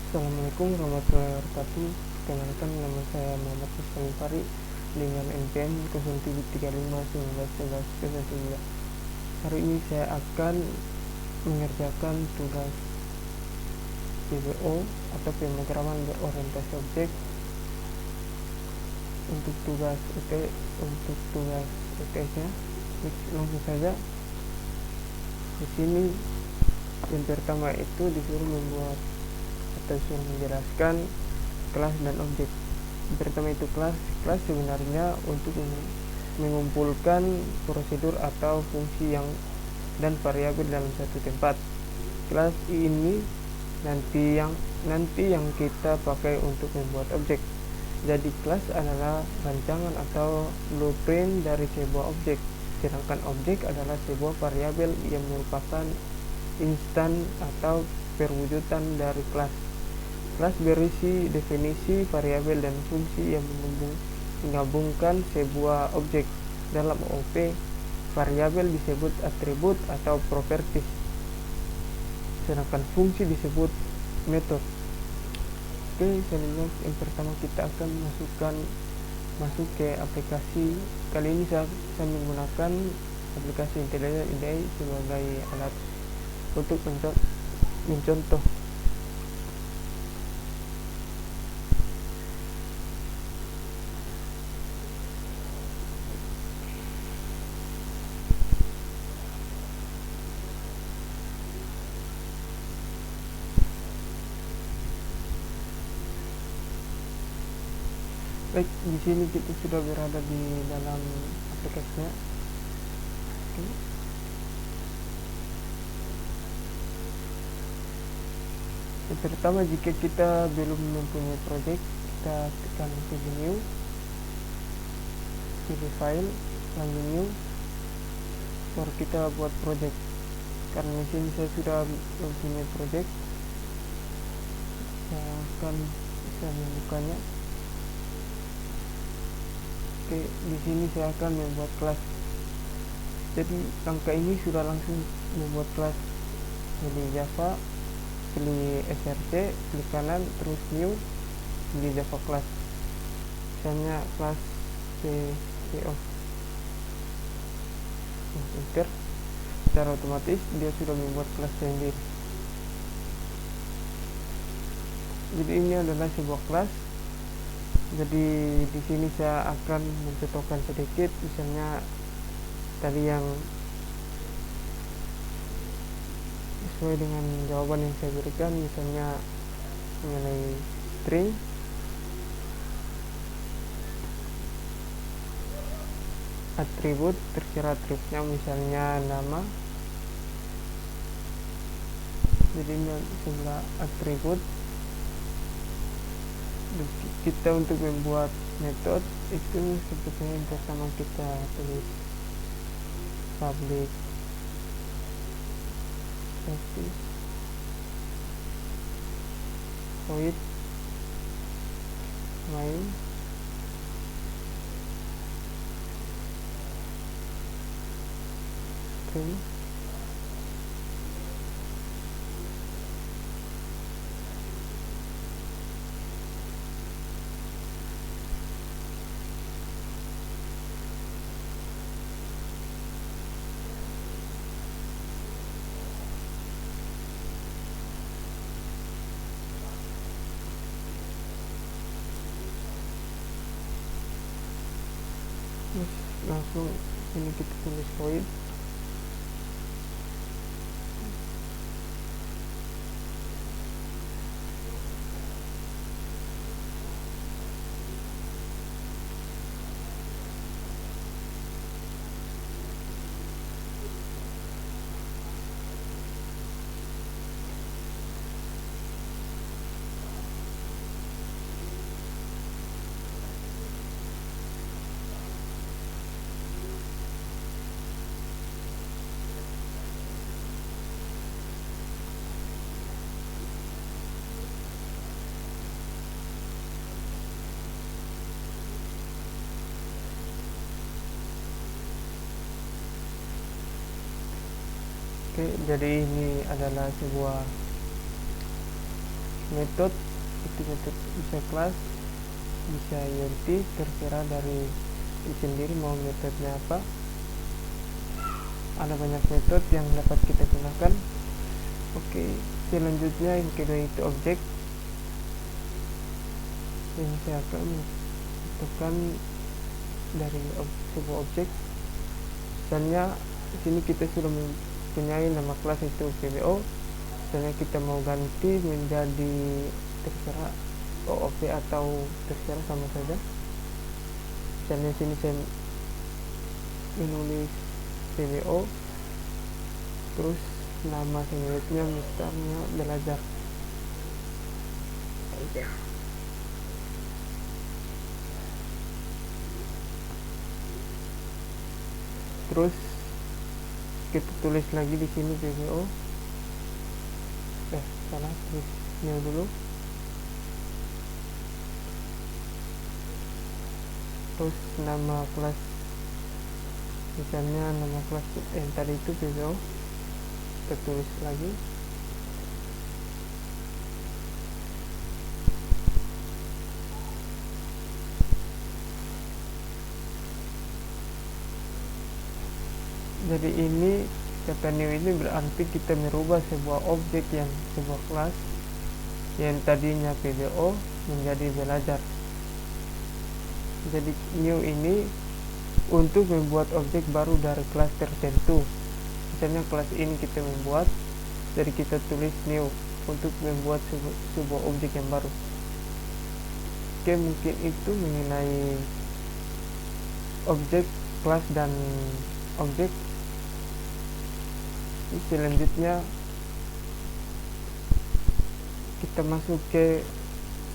Assalamualaikum warahmatullahi wabarakatuh. Perkenalkan, nama saya Muhammad Muslim Fari dengan NPM 07351911. Hari ini saya akan mengerjakan tugas PBO atau pemrograman berorientasi objek untuk tugas UTS-nya. Langsung saja. Di sini yang pertama itu disuruh membuat atau disuruh menjelaskan kelas dan objek. Pertama itu kelas sebenarnya untuk mengumpulkan prosedur atau fungsi dan variabel dalam satu tempat. Kelas ini nanti yang kita pakai untuk membuat objek. Jadi kelas adalah rancangan atau blueprint dari sebuah objek, sedangkan objek adalah sebuah variabel yang merupakan instan atau perwujudan dari kelas. Kelas berisi definisi, variabel, dan fungsi yang menggabungkan sebuah objek. Dalam OOP, variabel disebut atribut atau properties, sedangkan fungsi disebut metode. Oke, selanjutnya yang pertama kita akan masuk ke aplikasi. Kali ini saya menggunakan aplikasi Intelligent IDE sebagai alat untuk mencontoh. Baik, di sini kita sudah berada di dalam aplikasinya. Oke. Yang pertama, jika kita belum mempunyai project, kita tekan pilih new, pilih file, lalu new, baru kita buat project. Karena di sini saya sudah mempunyai project, saya akan bisa membukanya. Oke, di sini saya akan membuat kelas. Jadi langkah ini sudah langsung membuat kelas. Pilih Java, pilih src, klik kanan, terus new, pilih Java class. Misalnya kelas CEO. Enter. Secara otomatis dia sudah membuat kelas sendiri. Jadi ini adalah sebuah kelas. Jadi di sini saya akan mencontohkan sedikit, misalnya tadi yang sesuai dengan jawaban yang saya berikan, misalnya mengenai string, atribut, terserah atributnya, misalnya nama. Jadi ini sebelah atribut. Kita untuk membuat metode itu sebetulnya yang pertama kita tulis public void main string. Langsung ini kita tulis void. Oke, jadi ini adalah sebuah metode, itu metode bisa kelas, bisa INT, terserah dari sendiri mau metodenya apa. Ada banyak metode yang dapat kita gunakan. Oke, selanjutnya yang kedua itu objek. Ini saya akan menentukan dari sebuah objek. Misalnya di sini kita sudah mempunyai nama kelas itu PBO. Misalnya kita mau ganti menjadi terserah OOP atau terserah sama saja. Misalnya sini saya menulis PBO, terus nama selanjutnya misalnya belajar. Terus kita tulis lagi di sini PBO. Salah, tulisnya dulu. Terus nama kelas, misalnya nama kelas yang tadi itu PBO, kita tulis lagi. Jadi ini kata new ini berarti kita merubah sebuah objek yang sebuah kelas yang tadinya PBO menjadi belajar. Jadi new ini untuk membuat objek baru dari kelas tertentu. Misalnya kelas ini kita membuat, jadi kita tulis new untuk membuat sebuah objek yang baru. Oke, mungkin itu mengenai objek, kelas, dan objek. Selanjutnya kita masuk ke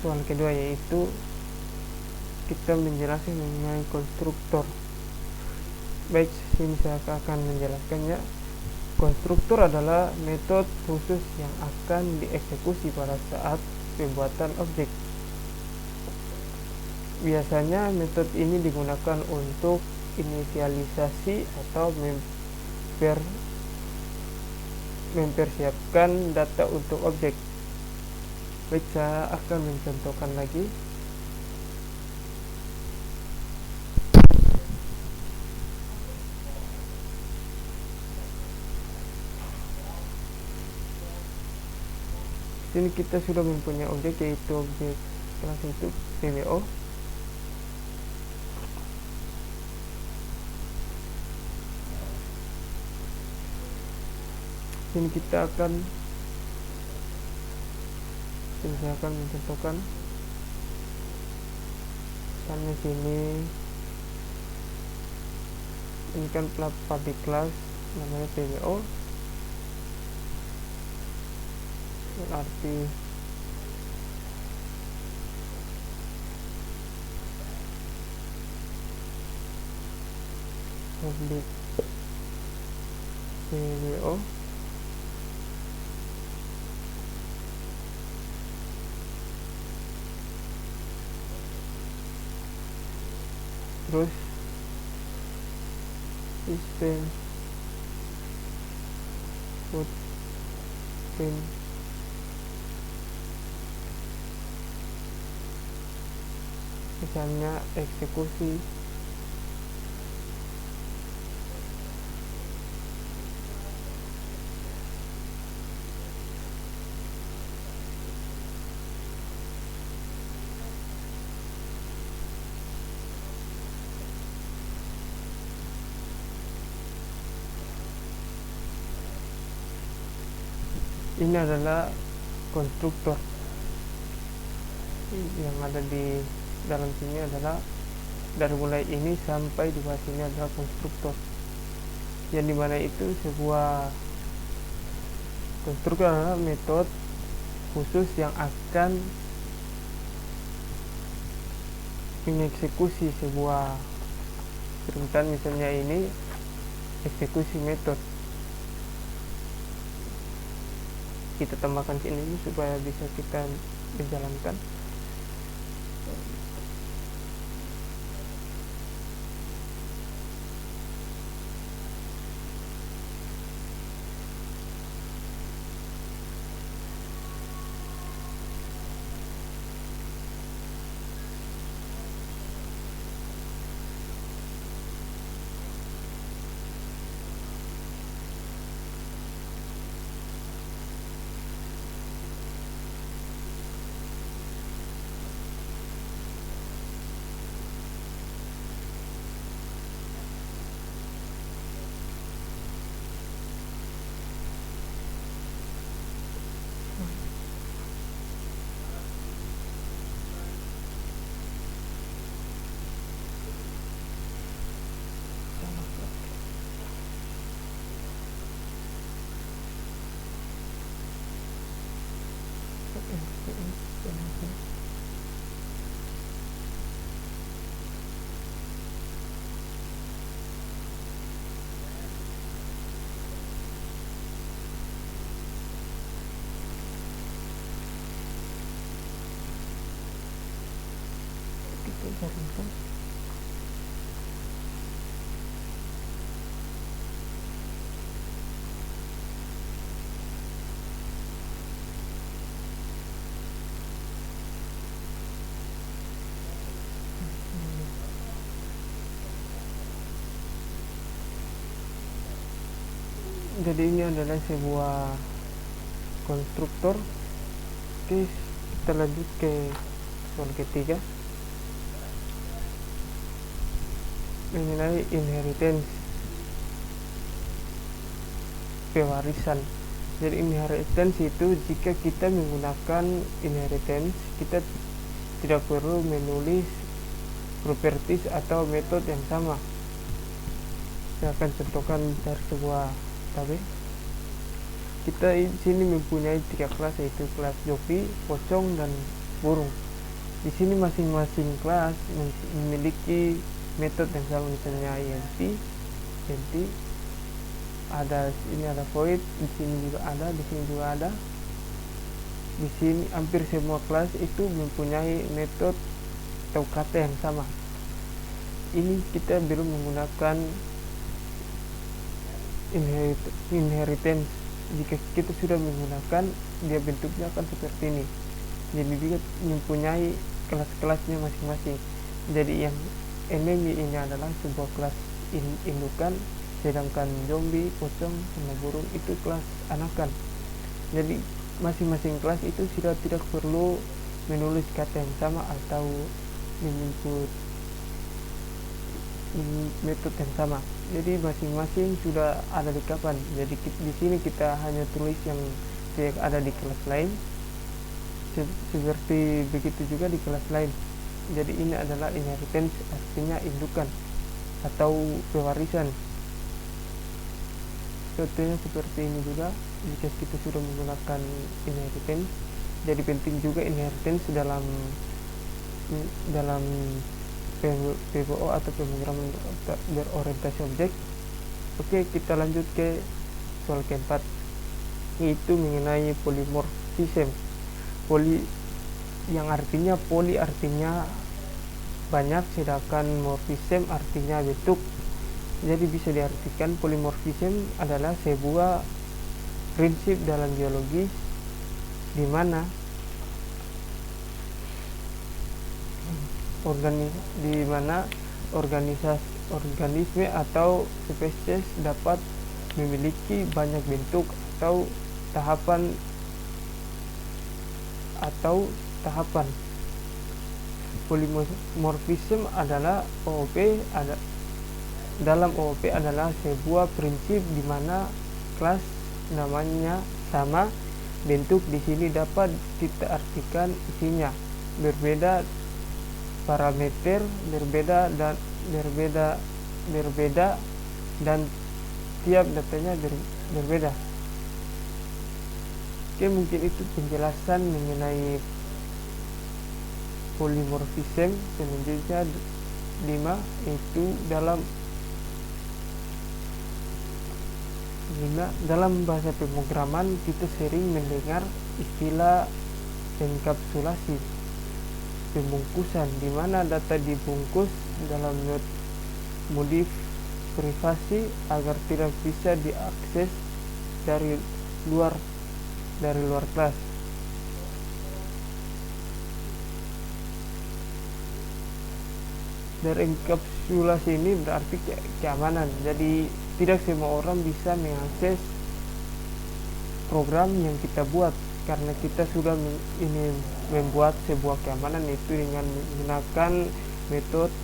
soal kedua, yaitu kita menjelaskan mengenai konstruktor. Baik, sini saya akan menjelaskannya. Konstruktor adalah metode khusus yang akan dieksekusi pada saat pembuatan objek. Biasanya metode ini digunakan untuk inisialisasi atau mempersiapkan data untuk objek. Baik, saya akan mencontohkan lagi. Sini kita sudah mempunyai objek, yaitu objek kelas itu PBO. Sini saya akan mencontohkan. Misalnya sini ini kan public class namanya PBO, berarti public PBO. Terus system footprint misalnya eksekusi. Ini adalah konstruktor. Yang ada di dalam sini adalah dari mulai ini sampai di bawah sini adalah konstruktor, yang dimana itu sebuah konstruktor adalah metode khusus yang akan mengeksekusi sebuah permintaan. Misalnya ini eksekusi metode, kita tambahkan sini supaya bisa kita menjalankan. kita jaringkan. Jadi ini adalah sebuah konstruktor. Oke, kita lanjut ke soal ketiga mengenai inheritance, pewarisan. Jadi inheritance itu jika kita menggunakan inheritance, kita tidak perlu menulis properties atau metode yang sama. Saya akan contohkan dari sebuah tabel. Kita di sini mempunyai 3 kelas, yaitu kelas joki, pocong, dan burung. Di sini masing-masing kelas memiliki metode yang sama, misalnya int, ada ini ada void, di sini juga ada, di sini juga ada. Di sini hampir semua kelas itu mempunyai metode atau kata yang sama. Ini kita belum menggunakan inheritance. Jika kita sudah menggunakan, dia bentuknya akan seperti ini. Jadi dia mempunyai kelas-kelasnya masing-masing. Jadi yang enemy ini adalah sebuah kelas indukan, sedangkan zombie, pocong, sama burung itu kelas anakan. Jadi masing-masing kelas itu sudah tidak perlu menulis kata yang sama atau menginput metode yang sama. Jadi masing-masing sudah ada di kapan. Jadi di sini kita hanya tulis yang ada di kelas lain. Seperti begitu juga di kelas lain. Jadi ini adalah inheritance, artinya indukan atau pewarisan. Contohnya seperti ini juga jika kita sudah menggunakan inheritance. Jadi penting juga inheritance dalam PBO atau pemrograman berorientasi objek. Oke, kita lanjut ke soal keempat, yaitu mengenai polymorphism. Yang artinya poly artinya banyak, sedangkan morphism artinya bentuk. Jadi bisa diartikan polymorphism adalah sebuah prinsip dalam biologi di mana organisme atau spesies dapat memiliki banyak bentuk atau tahapan. Polymorphism adalah dalam OOP adalah sebuah prinsip di mana kelas namanya sama, bentuk di sini dapat kita artikan isinya berbeda, parameter berbeda dan tiap datanya berbeda. Oke, mungkin itu penjelasan mengenai polymorphism. Selanjutnya 5, itu dalam bahasa pemrograman kita sering mendengar istilah enkapsulasi, pembungkusan, di mana data dibungkus dalam modif privasi agar tidak bisa diakses dari luar kelas. Dari enkapsulasi ini berarti keamanan. Jadi tidak semua orang bisa mengakses program yang kita buat, karena kita sudah membuat sebuah keamanan itu dengan menggunakan metode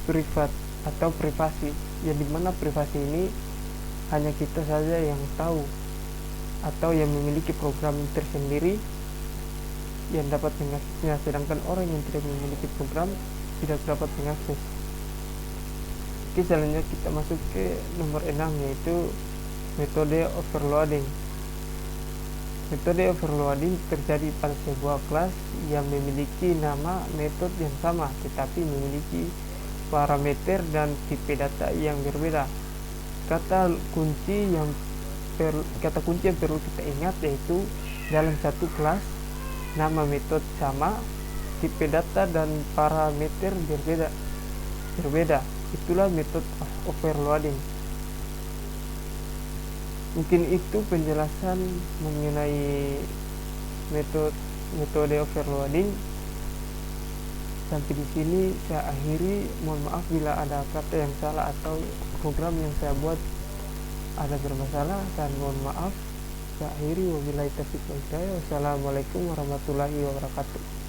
privat atau privasi, yang dimana privasi ini hanya kita saja yang tahu atau yang memiliki program tersendiri yang dapat mengaksesnya, sedangkan orang yang tidak memiliki program tidak dapat mengakses. Oke, selanjutnya kita masuk ke nomor 6, yaitu metode overloading. Metode overloading terjadi pada sebuah kelas yang memiliki nama metode yang sama tetapi memiliki parameter dan tipe data yang berbeda. Kata kunci yang perlu kita ingat yaitu dalam satu kelas nama metode sama, tipe data dan parameter berbeda. Itulah metode overloading. Mungkin itu penjelasan mengenai metode overloading. Sampai di sini saya akhiri. Mohon maaf bila ada kata yang salah atau program yang saya buat ada bermasalah, dan mohon maaf. Saya akhiri. Wabillahi taufiq wal hidayah. Wassalamualaikum warahmatullahi wabarakatuh.